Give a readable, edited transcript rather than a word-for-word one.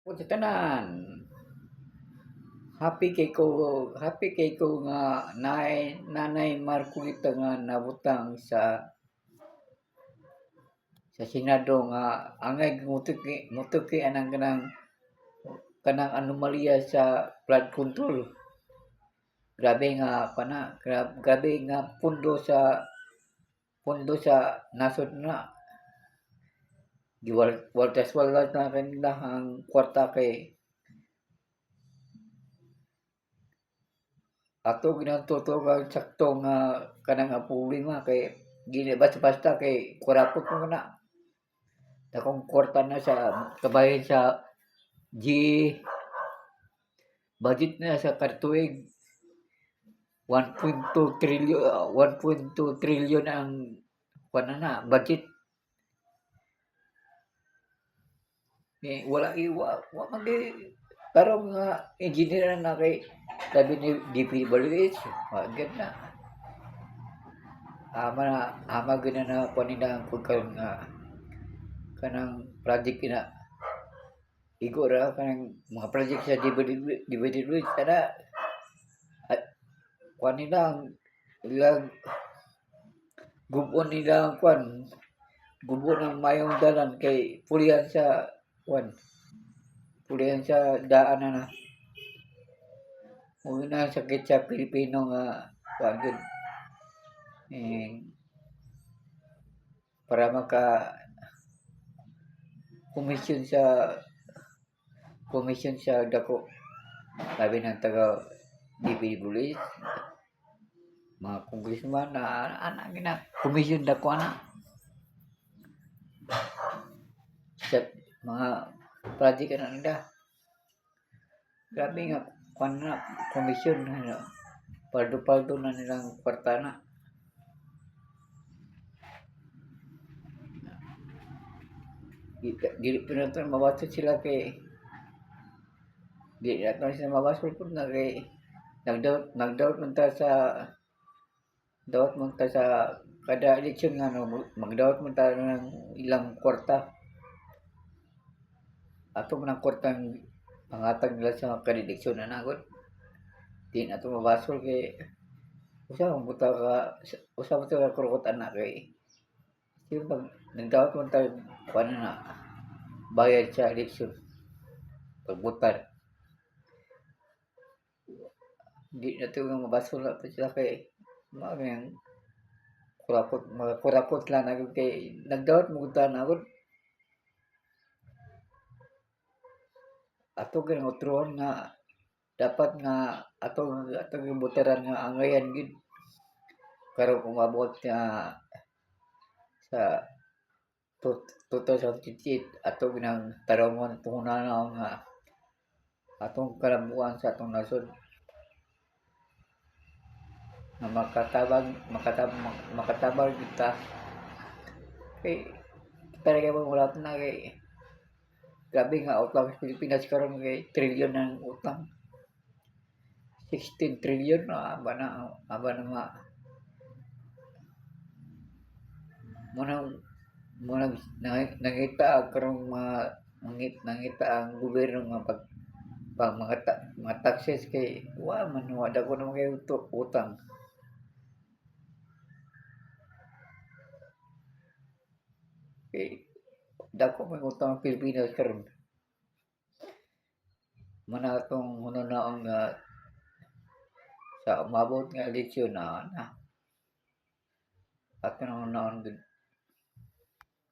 Sa tanan, happy kay ko nga Nanay Marcolita nga nabutang sa Senado nga angay motuki anang kanang anomalya sa flood control. Grabe nga grabe nga pundo sa nasod na. Waltas-waltas na kanila ang kwarta kay ato ginatutukan sakto nga kanang ang problema kay dili basta-basta kay kurakot mo na. Dakong kwarta na sa kabahin sa G budget na sa katuig 1.2 trillion ang kuan na budget. Wala wa man tarong nga engineer na kay sabi ni DPWH agad na. Ama gyud na kuan nila pagkaon nga kanang project na igo ra kanang mga project sa DPWH kada kuan nila ilang gubon nila ang kuan gubon ang mayong dalan kay pulihan sa kuan pulihan sa daanan na. Mo na sakit sa Pilipino nga kuan gyud para komisyon sa dako labi ng taga DPWH mga congressman na ana gina komisyon dako ana sa mga project na nila. Grabe nga kuan na komisyon na paldo-paldo na nilang kwarta na. Dili pa nato mabasol sila kay di nato sila mabasol pud na kay nagdawat man ta sa kada eleksyon nga magdawat man ta ng ilang kwarta. Ato man ang kwartang pangatag nila sa kada eleksyon na nagod. Di nato mabasol kay usa man ka kurukot ana kay sino pag nagdawat man ta kuan na bayad sa eleksyon pagbotar. Di nato mabasol na sila kay mao yang kurakot lang nagud kay nagdawat mo ta nagud. Ato gyud utrohon nga dapat nga atong botaran nga angayan gid karon umabot nga sa 2028 ato ginang tarungon tungunaon nga atong kalabuan sa atong nasod nga makatabang kita kay kita kay wala na kay grabe nga utang sa Pilipinas karon kay trilyon ang utang 16 trillion aba na nga munang nangita karong nangita ang gobyerno nga pag mga taxes kay wa dako na kay utang. Kay dako man utang ang Pilipinas karon. Man atong hunahuna nga sa umabot nga eleksyon na ato nang hunahon gud